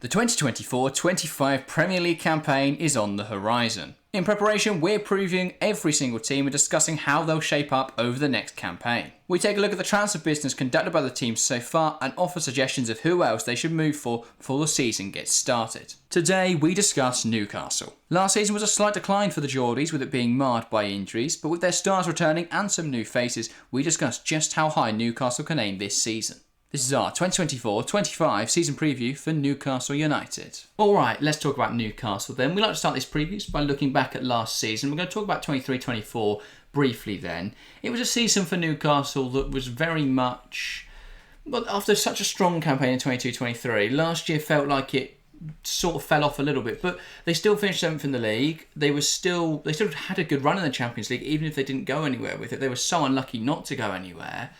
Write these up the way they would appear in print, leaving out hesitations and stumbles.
The 2024-25 Premier League campaign is on the horizon. In preparation, we're previewing every single team and discussing how they'll shape up over the next campaign. We take a look at the transfer business conducted by the teams so far and offer suggestions of who else they should move for before the season gets started. Today, we discuss Newcastle. Last season was a slight decline for the Geordies, with it being marred by injuries, but with their stars returning and some new faces, we discuss just how high Newcastle can aim this season. This is our 2024-25 season preview for Newcastle United. Alright, let's talk about Newcastle then. We like to start these previews by looking back at last season. We're going to talk about 23-24 briefly then. It was a season for Newcastle that was very much... Well, after such a strong campaign in 22-23, last year felt like it sort of fell off a little bit, but they still finished 7th in the league. They still had a good run in the Champions League, even if they didn't go anywhere with it. They were so unlucky not to go anywhere.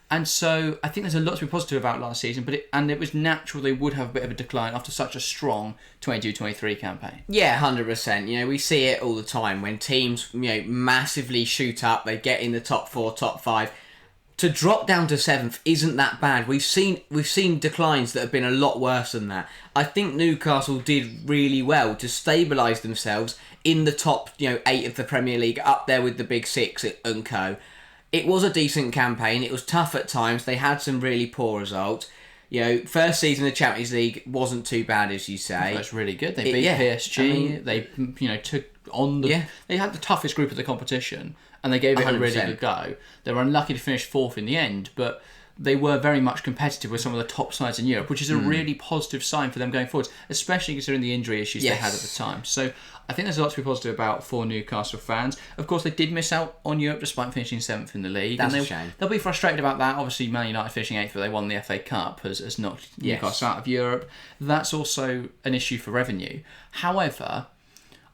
And so I think there's a lot to be positive about last season, but it was natural they would have a bit of a decline after such a strong 22-23 campaign. Yeah, 100%. We see it all the time when teams, massively shoot up, they get in the top 4, top 5. To drop down to 7th isn't that bad. We've seen declines that have been a lot worse than that. I think Newcastle did really well to stabilise themselves in the top, 8 of the Premier League, up there with the big 6 and co. It was a decent campaign. It was tough at times. They had some really poor results. First season of the Champions League wasn't too bad, as you say. That's really good. They beat PSG. They took on the... Yeah. They had the toughest group of the competition, and they gave it 100%. A really good go. They were unlucky to finish 4th in the end, but they were very much competitive with some of the top sides in Europe, which is a really positive sign for them going forward, especially considering the injury issues they had at the time. So I think there's a lot to be positive about for Newcastle fans. Of course, they did miss out on Europe despite finishing 7th in the league. That's a shame. They'll be frustrated about that. Obviously, Man United finishing 8th, but they won the FA Cup, has knocked Newcastle out of Europe. That's also an issue for revenue. However,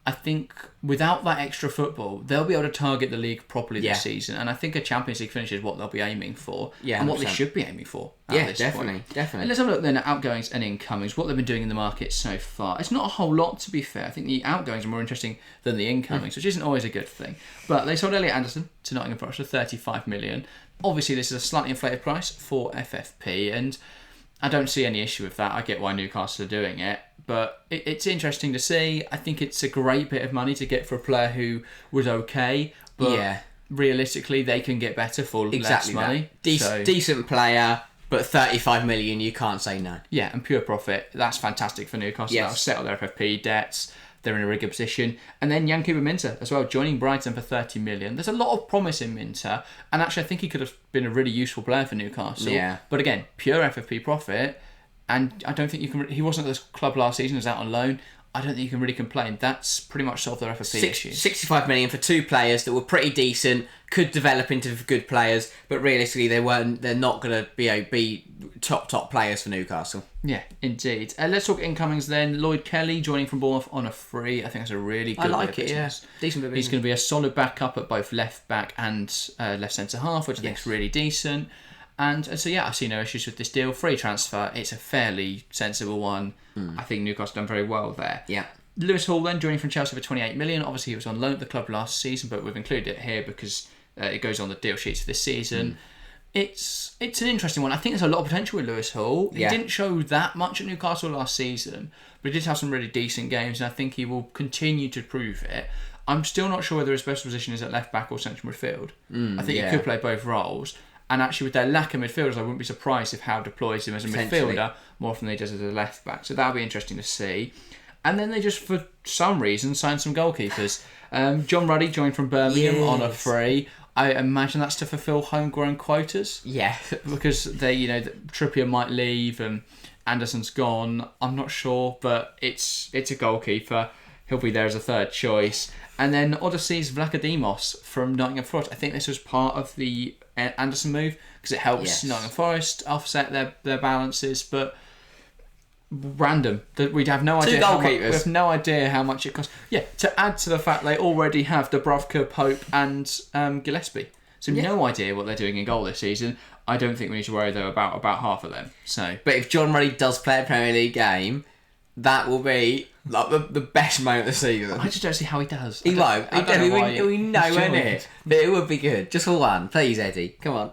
I think without that extra football, they'll be able to target the league properly this season. And I think a Champions League finish is what they'll be aiming for. Yeah, and what they should be aiming for at this point. Definitely. And let's have a look then at outgoings and incomings, what they've been doing in the market so far. It's not a whole lot, to be fair. I think the outgoings are more interesting than the incomings, which isn't always a good thing. But they sold Elliot Anderson to Nottingham Forest for $35 million. Obviously, this is a slightly inflated price for FFP, and I don't see any issue with that. I get why Newcastle are doing it. But it's interesting to see. I think it's a great bit of money to get for a player who was okay, but realistically they can get better for less money. Decent player, but 35 million, you can't say no. Yeah, and pure profit. That's fantastic for Newcastle. That'll settle their FFP debts. They're in a really good position. And then Yankuba Minter as well, joining Brighton for 30 million. There's a lot of promise in Minter, and actually I think he could have been a really useful player for Newcastle. Yeah. But again, pure FFP profit. And I don't think you can... He wasn't at the club last season, he was out on loan. I don't think you can really complain. That's pretty much solved their FFP issues. 65 million for 2 players that were pretty decent, could develop into good players, but realistically they're not going to be top players for Newcastle. Yeah, indeed. Let's talk incomings then. Lloyd Kelly joining from Bournemouth on a free. I think that's a really good bit of business. Decent bit of business. He's going to be a solid backup at both left back and left centre half, which I think is really decent. And so, I see no issues with this deal. Free transfer, it's a fairly sensible one. I think Newcastle done very well there. Yeah. Lewis Hall then joining from Chelsea for 28 million. Obviously, he was on loan at the club last season, but we've included it here because it goes on the deal sheets for this season. It's an interesting one. I think there's a lot of potential with Lewis Hall. He didn't show that much at Newcastle last season, but he did have some really decent games, and I think he will continue to prove it. I'm still not sure whether his best position is at left back or central midfield. I think he could play both roles. And actually, with their lack of midfielders, I wouldn't be surprised if Howe deploys him as a midfielder more often than he does as a left back. So that'll be interesting to see. And then they just, for some reason, signed some goalkeepers. John Ruddy joined from Birmingham on a free. I imagine that's to fulfil homegrown quotas. Yeah. Because Trippier might leave and Anderson's gone. I'm not sure, but it's a goalkeeper. He'll be there as a third choice. And then Odysseus Vlachodimos from Nottingham Forest. I think this was part of the Anderson move because it helps Nottingham Forest offset their balances, but random. We'd have no idea. We have no idea how much it costs. Yeah, to add to the fact they already have Dubravka, Pope, and Gillespie. So no idea what they're doing in goal this season. I don't think we need to worry though about half of them. So, but if John Ruddy does play a Premier League game, that will be like the best moment of the season. I just don't see how he does. He won't. I don't know why We know, he's isn't joined. it? But it would be good. Just for one. Please, Eddie. Come on.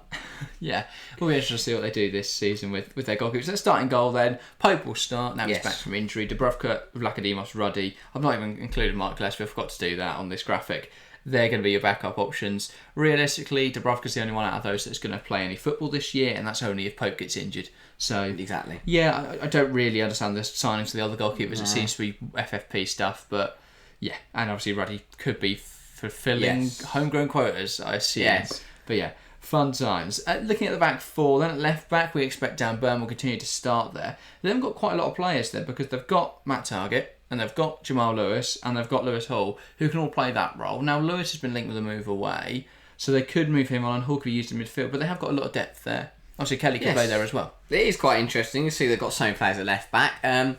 Yeah, we'll be interested to see what they do this season with their goalkeepers. Their starting goal then, Pope will start. Now he's Yes. back from injury. Dubravka, Vlachodimos, Ruddy. I've not even included Mark Gillespie. I forgot to do that on this graphic. They're going to be your backup options. Realistically, Dubravka's the only one out of those that's going to play any football this year, and that's only if Pope gets injured. So Exactly. yeah, I don't really understand the signings of the other goalkeepers. It seems to be FFP stuff, but yeah, and obviously Ruddy could be fulfilling homegrown quotas, I assume. Yes. But yeah, fun times. Looking at the back four, then at left back, we expect Dan Burn will continue to start there. They haven't got quite a lot of players there because they've got Matt Targett, and they've got Jamal Lewis, and they've got Lewis Hall, who can all play that role. Now, Lewis has been linked with a move away, so they could move him on, and Hall could be used in midfield, but they have got a lot of depth there. Obviously, Kelly can play there as well. It is quite interesting to see they've got so many players at left back. Dan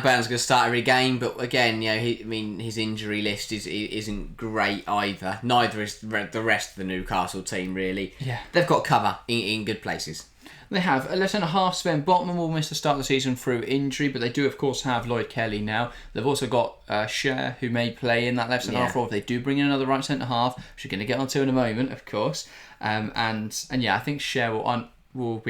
Burn's going to start every game, but again, his injury list isn't great either. Neither is the rest of the Newcastle team, really. Yeah. They've got cover in good places. They have. A left centre half, Sven Botman will miss the start of the season through injury, but they do, of course, have Lloyd Kelly now. They've also got Cher, who may play in that left centre half role if they do bring in another right centre half, which we're going to get onto in a moment, of course. And yeah, I think Cher will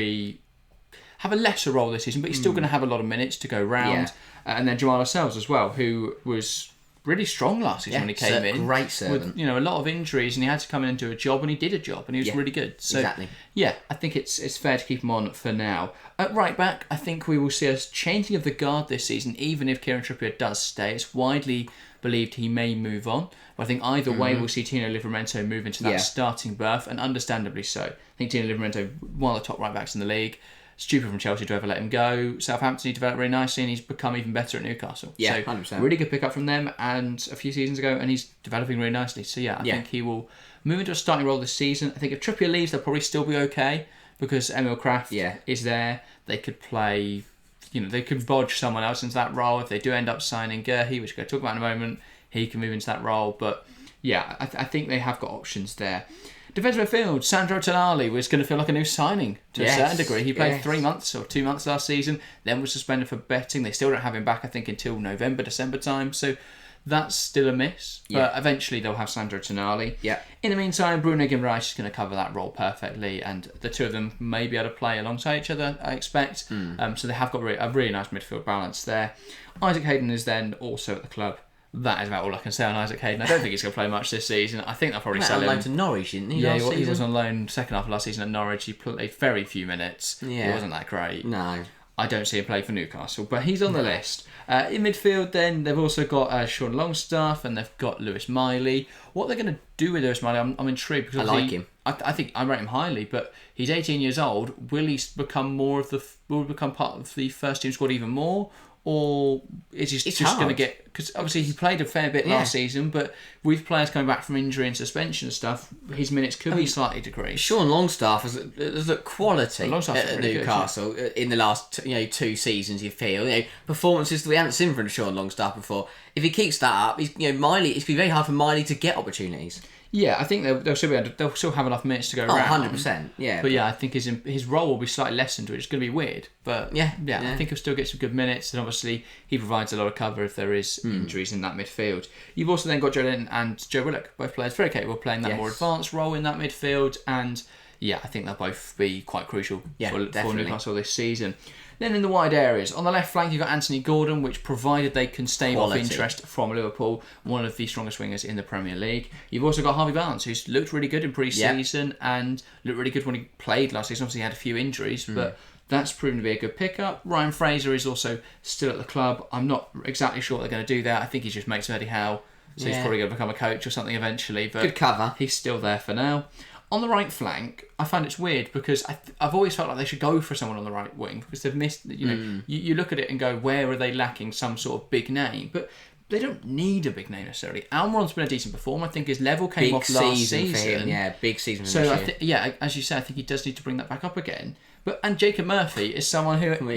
have a lesser role this season, but he's still going to have a lot of minutes to go round. And then Jamal Lascelles as well, who was really strong last season when he came in. Great servant. With, a lot of injuries, and he had to come in and do a job, and he did a job, and he was really good. So, exactly. Yeah, I think it's fair to keep him on for now. At right back, I think we will see a changing of the guard this season, even if Kieran Trippier does stay. It's widely believed he may move on. But I think either way, we'll see Tino Livramento move into that starting berth, and understandably so. I think Tino Livramento, one of the top right backs in the league. Stupid from Chelsea to ever let him go. Southampton, he developed really nicely, and he's become even better at Newcastle. Yeah, so 100%. Really good pickup from them, and a few seasons ago, and he's developing really nicely. So I think he will move into a starting role this season. I think if Trippier leaves, they'll probably still be okay because Emil Kraft is there. They could play, they could bodge someone else into that role. If they do end up signing Gerhi, which we're going to talk about in a moment, he can move into that role. But yeah, I think they have got options there. Defensive midfield, Sandro Tonali was going to feel like a new signing to a certain degree. He played 3 months or 2 months last season, then was suspended for betting. They still don't have him back, I think, until November, December time. So that's still a miss. But eventually they'll have Sandro Tonali. Yeah. In the meantime, Bruno Guimaraes is going to cover that role perfectly, and the two of them may be able to play alongside each other, I expect. So they have got a really nice midfield balance there. Isaac Hayden is then also at the club. That is about all I can say on Isaac Hayden. I don't think he's going to play much this season. I think they'll probably sell him. On loan to Norwich, didn't he? Yeah, he was on loan second half of last season at Norwich. He played very few minutes. Yeah. It wasn't that great. No. I don't see him play for Newcastle, but he's on the list. In midfield, then, they've also got Sean Longstaff, and they've got Lewis Miley. What they're going to do with Lewis Miley, I'm intrigued. Because I like him. I think I rate him highly, but he's 18 years old. Will he become will he become part of the first team squad even more? Or is he just going to get... Because obviously he played a fair bit last season, but with players coming back from injury and suspension and stuff, his minutes could be slightly decreased. Sean Longstaff has looked quality Longstaff's at really Newcastle in the last 2 seasons. You feel performances that we haven't seen from Sean Longstaff before. If he keeps that up, Miley. It's going to be very hard for Miley to get opportunities. Yeah, I think they'll still have enough minutes to go around. 100%, yeah. But yeah, I think his role will be slightly lessened, which is going to be weird. But yeah, I think he'll still get some good minutes, and obviously he provides a lot of cover if there is injuries in that midfield. You've also then got Joe Linton and Joe Willock, both players very capable of playing that more advanced role in that midfield, and yeah, I think they'll both be quite crucial for Newcastle this season. Then in the wide areas, on the left flank you've got Anthony Gordon, which provided they can stave off interest from Liverpool, one of the strongest wingers in the Premier League. You've also got Harvey Barnes, who's looked really good in pre-season and looked really good when he played last season. Obviously he had a few injuries, but that's proven to be a good pickup. Ryan Fraser is also still at the club. I'm not exactly sure what they're going to do there. I think he just makes Eddie Howe, so he's probably going to become a coach or something eventually. But good cover. He's still there for now. On the right flank, I find it's weird because I've always felt like they should go for someone on the right wing because they've missed, you look at it and go, where are they lacking some sort of big name? But they don't need a big name necessarily. Almiron's been a decent performer. I think his level came off last season. For him. Yeah, big season for him. So, as you say, I think he does need to bring that back up again. And Jacob Murphy is someone who,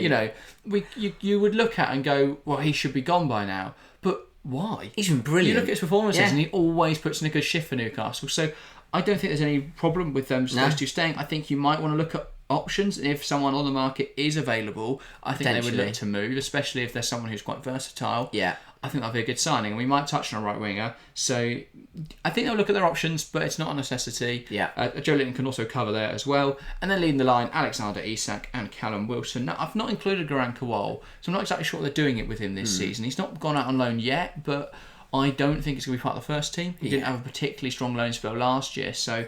you would look at and go, well, he should be gone by now. But why? He's been brilliant. You look at his performances and he always puts in a good shift for Newcastle. So I don't think there's any problem with those two staying. I think you might want to look at options. And if someone on the market is available, I think they would look Potentially. to move, especially if there's someone who's quite versatile. Yeah. I think that'd be a good signing. We might touch on a right winger, so I think they'll look at their options, but it's not a necessity. Yeah. Joe Linton can also cover there as well. And then leading the line, Alexander Isak and Callum Wilson. Now, I've not included Garang Kowal, so I'm not exactly sure what they're doing it with him this season. He's not gone out on loan yet, but I don't think it's going to be part of the first team. He didn't have a particularly strong loan spell last year, so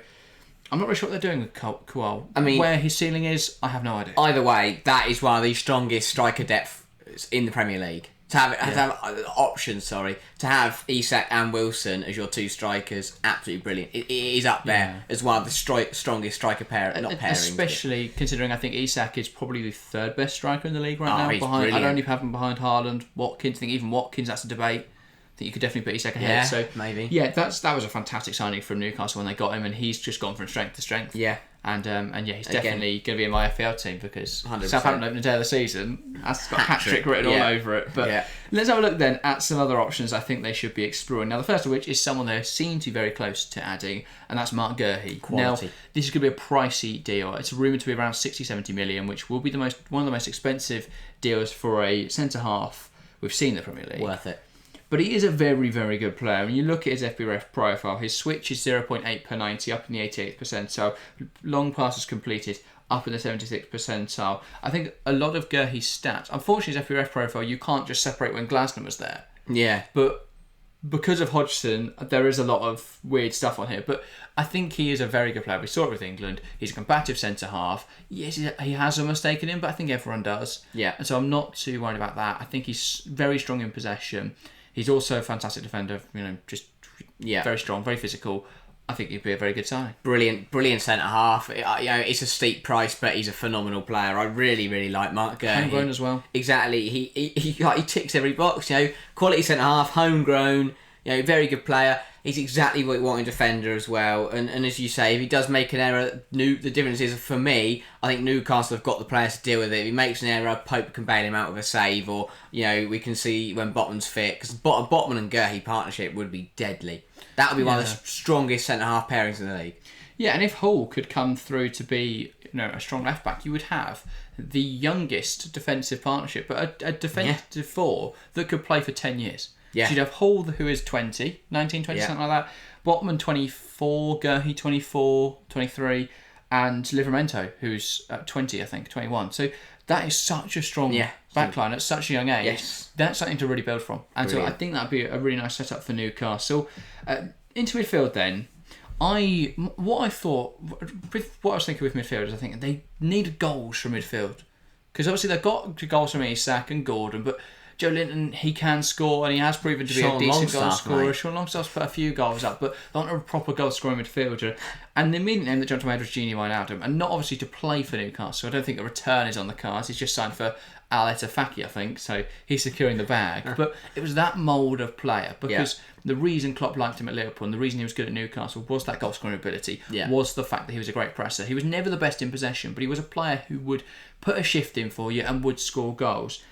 I'm not really sure what they're doing with Kowal. I mean, where his ceiling is, I have no idea. Either way, that is one of the strongest striker depth in the Premier League. To have options, to have Isak and Wilson as your two strikers, absolutely brilliant. It is up there as one of the strongest striker pairings. Especially considering I think Isak is probably the third best striker in the league right now. He's I'd brilliant. only have him behind Haaland, Watkins. I think even Watkins, that's a debate. I think you could definitely put Isak ahead. So maybe. Yeah, that was a fantastic signing from Newcastle when they got him, and he's just gone from strength to strength. Yeah. And he's definitely going to be in my FPL team because 100%. Southampton opening day of the season has got hat-trick written all over it. But let's have a look then at some other options I think they should be exploring. Now, the first of which is someone they seem to be very close to adding, and that's Mark Gurhey. Quality. Now, this is going to be a pricey deal. It's rumoured to be around 60-70 million, which will be one of the most expensive deals for a centre-half we've seen in the Premier League. Worth it. But he is a very, very good player. When you look at his FBref profile, his switch is 0.8 per 90, up in the 88th percentile. Long passes completed, up in the 76th percentile. I think a lot of Gurhey's stats, unfortunately his FBref profile, you can't just separate when Glasner was there. Yeah. But because of Hodgson, there is a lot of weird stuff on here. But I think he is a very good player. We saw it with England. He's a combative centre-half. Yes, he has a mistake in him, but I think everyone does. Yeah. And so I'm not too worried about that. I think he's very strong in possession. He's also a fantastic defender, just very strong, very physical. I think he'd be a very good signing. Brilliant centre half. It's a steep price, but he's a phenomenal player. I really, really like Mark Gurhey. Homegrown as well. Exactly. He ticks every box. Quality centre half, homegrown. Very good player. He's exactly what you want in a defender as well. And as you say, if he does make an error, the difference is for me, I think Newcastle have got the players to deal with it. If he makes an error, Pope can bail him out with a save, or we can see when Botman's fit, because Botman and Gurhey partnership would be deadly. That would be one of the strongest centre half pairings in the league. Yeah, and if Hull could come through to be a strong left back, you would have the youngest defensive partnership, but a defensive four that could play for 10 years. Yeah. So you'd have Hull, who is 20, something like that. Botman, 24, Gurhey, 24, 23, and Livramento, who's 20, I think, 21. So that is such a strong backline at such a young age. Yes. That's something to really build from. And so I think that'd be a really nice setup for Newcastle. Into midfield then, what I was thinking with midfielders, I think they need goals from midfield. Because obviously they've got goals from Isak and Gordon, but Joe Linton, he can score, and he has proven to be a decent goal scorer. Sean Longstaff's put a few goals up, but they aren't a proper goal scoring midfielder. And the immediate name that jumped to my head was Gini Wijnaldum, and not obviously to play for Newcastle. I don't think a return is on the cards. He's just signed for Al Ettifaqui, I think, so he's securing the bag. But it was that mould of player, because the reason Klopp liked him at Liverpool and the reason he was good at Newcastle was that goal scoring ability, was the fact that he was a great presser. He was never the best in possession, but he was a player who would put a shift in for you and would score goals.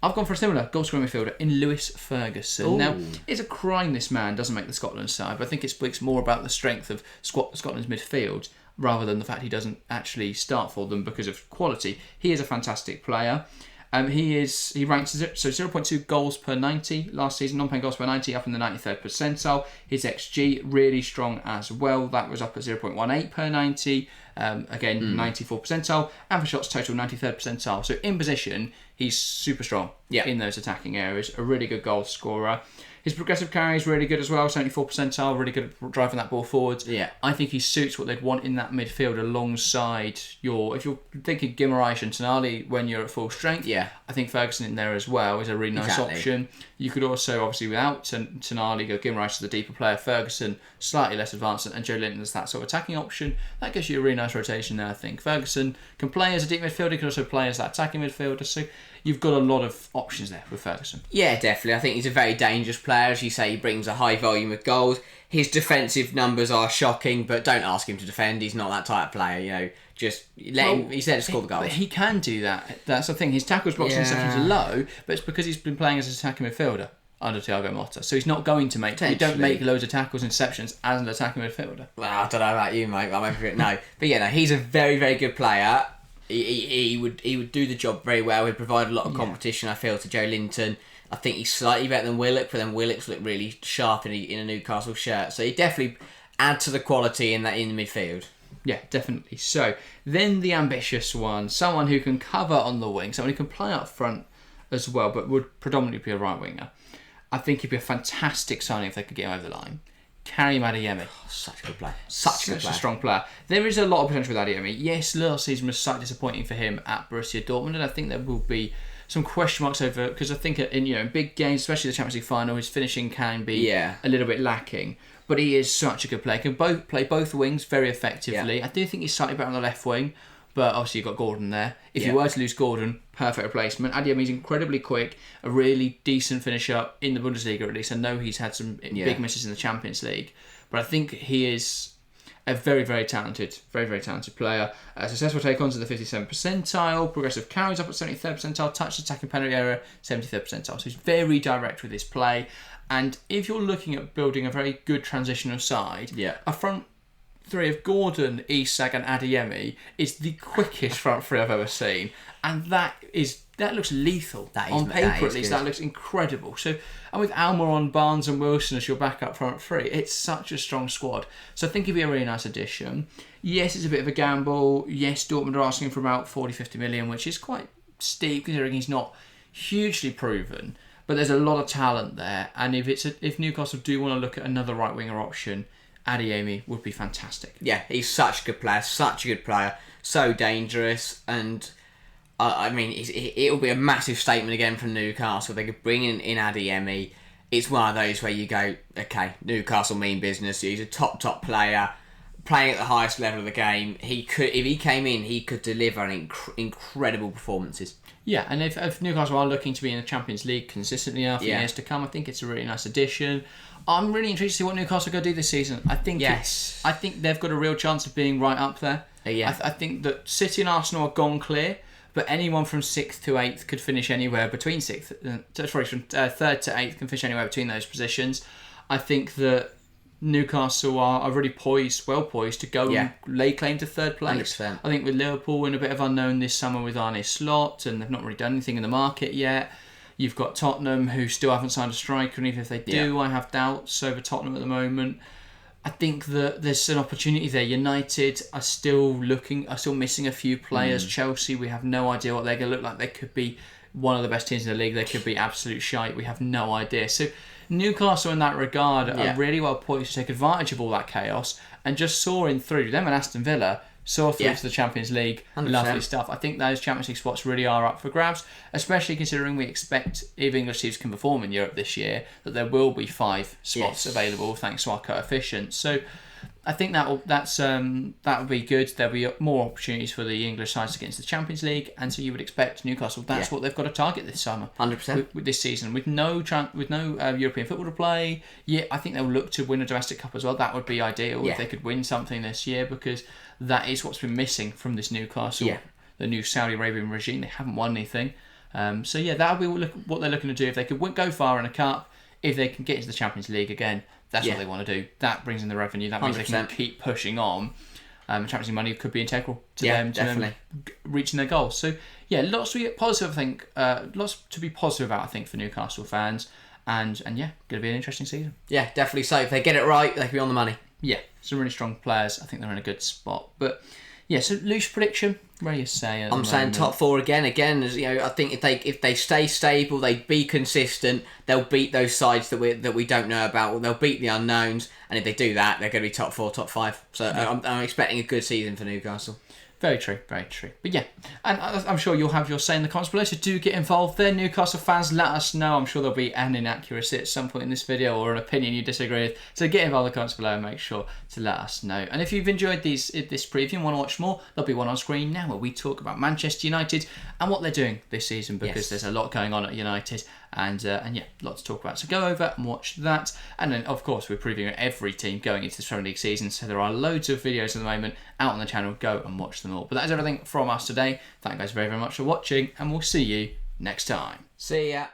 I've gone for a similar goal-scoring midfielder in Lewis Ferguson. Ooh. Now, it's a crime this man doesn't make the Scotland side, but I think it speaks more about the strength of Scotland's midfield rather than the fact he doesn't actually start for them because of quality. He is a fantastic player. He ranks 0.2 goals per 90 last season, non-paying goals per 90, up in the 93rd percentile. His XG really strong as well. That was up at 0.18 per 90. Again, 94th percentile, and for shots total 93rd percentile. So in position, he's super strong in those attacking areas. A really good goal scorer. His progressive carry is really good as well, 74th percentile, really good at driving that ball forwards. Yeah. I think he suits what they'd want in that midfield alongside if you're thinking Guimaraes and Tonali when you're at full strength, I think Ferguson in there as well is a really nice option. You could also, obviously, without Tonali, go Guimaraes as the deeper player, Ferguson slightly less advanced, and Joe Linton as that sort of attacking option. That gives you a really nice rotation there, I think. Ferguson can play as a deep midfielder, he can also play as that attacking midfielder, so you've got a lot of options there with Ferguson. Yeah, definitely. I think he's a very dangerous player. As you say, he brings a high volume of goals. His defensive numbers are shocking, but don't ask him to defend. He's not that type of player, Just let him. He's there to score the goals. But he can do that. That's the thing. His tackles, blocks, and interceptions are low, but it's because he's been playing as an attacking midfielder under Thiago Motta. So he's not going to make. You don't make loads of tackles and interceptions as an attacking midfielder. Well, I don't know about you, mate. No, but he's a very, very good player. He would do the job very well. He'd provide a lot of competition, I feel, to Joe Linton. I think he's slightly better than Willock, but then Willock's looked really sharp in a Newcastle shirt. So he definitely add to the quality in the midfield. Yeah, definitely. So then the ambitious one, someone who can cover on the wing, someone who can play up front as well, but would predominantly be a right winger. I think he'd be a fantastic signing if they could get him over the line. Karim Adeyemi. Oh, such a good player. Such a strong player. There is a lot of potential with Adeyemi. Yes, last season was slightly disappointing for him at Borussia Dortmund, and I think there will be some question marks over, because I think in big games, especially the Champions League final, his finishing can be a little bit lacking. But he is such a good player. Can play both wings very effectively. I do think he's slightly better on the left wing, but obviously you've got Gordon there. If you were to lose Gordon, perfect replacement. Adeyemi's incredibly quick, a really decent finisher in the Bundesliga at least. I know he's had some big misses in the Champions League, but I think he is a very, very talented player. Successful take-ons at the 57th percentile, progressive carries up at 73rd percentile, touch attacking penalty area 73rd percentile. So he's very direct with his play. And if you're looking at building a very good transitional side, a front three of Gordon, Isak and Adeyemi is the quickest front three I've ever seen. And that looks lethal. On paper, at least, that looks incredible. So, and with Almiron, Barnes and Wilson as your backup front three, it's such a strong squad. So I think it'd be a really nice addition. Yes, it's a bit of a gamble. Yes, Dortmund are asking for about 40-50 million, which is quite steep considering he's not hugely proven. But there's a lot of talent there. And if Newcastle do want to look at another right winger option, Adeyemi would be fantastic. Yeah, he's such a good player, so dangerous, and I mean, it'll be a massive statement again from Newcastle. They could bring in Adeyemi. It's one of those where you go, okay, Newcastle mean business. He's a top player, playing at the highest level of the game. If he came in, he could deliver incredible performances. Yeah, and if Newcastle are looking to be in the Champions League consistently for years to come, I think it's a really nice addition. I'm really intrigued to see what Newcastle are going to do this season. I think they've got a real chance of being right up there. I think that City and Arsenal are gone clear, but anyone from 6th to 8th could finish anywhere between from 3rd to 8th can finish anywhere between those positions. I think that Newcastle are really well poised to go and lay claim to 3rd place. 100%. I think with Liverpool in a bit of unknown this summer with Arne Slot, and they've not really done anything in the market yet. You've got Tottenham, who still haven't signed a striker, and even if they do, I have doubts over Tottenham at the moment. I think that there's an opportunity there. United are still missing a few players. Chelsea, we have no idea what they're going to look like. They could be one of the best teams in the league. They could be absolute shite. We have no idea. So Newcastle, in that regard, are really well poised to take advantage of all that chaos and just soaring through. Them and Aston Villa soar through to the Champions League. 100%. Lovely stuff. I think those Champions League spots really are up for grabs, especially considering we expect, if English teams can perform in Europe this year, that there will be 5 spots available thanks to our coefficient. So I think that will be good. There'll be more opportunities for the English sides to get into the Champions League, and so you would expect Newcastle. That's what they've got to target this summer. 100%. With this season, with no European football to play. Yeah, I think they'll look to win a domestic cup as well. That would be ideal if they could win something this year, because that is what's been missing from this Newcastle. The new Saudi Arabian regime. They haven't won anything. That'll be what they're looking to do. If they could go far in a cup, if they can get into the Champions League again, that's what they want to do. That brings in the revenue. That means 100%. They can keep pushing on. Champions League money could be integral to them reaching their goals. So lots to be positive. I think lots to be positive about. I think for Newcastle fans, and going to be an interesting season. Yeah, definitely. So if they get it right, they can be on the money. Yeah, some really strong players. I think they're in a good spot. But so loose prediction. What are you saying? I'm saying top 4 again. As I think if they stay stable, they be consistent, they'll beat those sides that we don't know about. They'll beat the unknowns, and if they do that, they're going to be top 4, top 5. So I'm expecting a good season for Newcastle. Very true, very true. But and I'm sure you'll have your say in the comments below, so do get involved there. Newcastle fans, let us know. I'm sure there'll be an inaccuracy at some point in this video or an opinion you disagree with. So get involved in the comments below and make sure to let us know. And if you've enjoyed this preview and want to watch more, there'll be one on screen now where we talk about Manchester United and what they're doing this season, because there's a lot going on at United. And lots to talk about. So go over and watch that. And then, of course, we're previewing every team going into this Premier League season. So there are loads of videos at the moment out on the channel. Go and watch them all. But that is everything from us today. Thank you guys very, very much for watching. And we'll see you next time. See ya.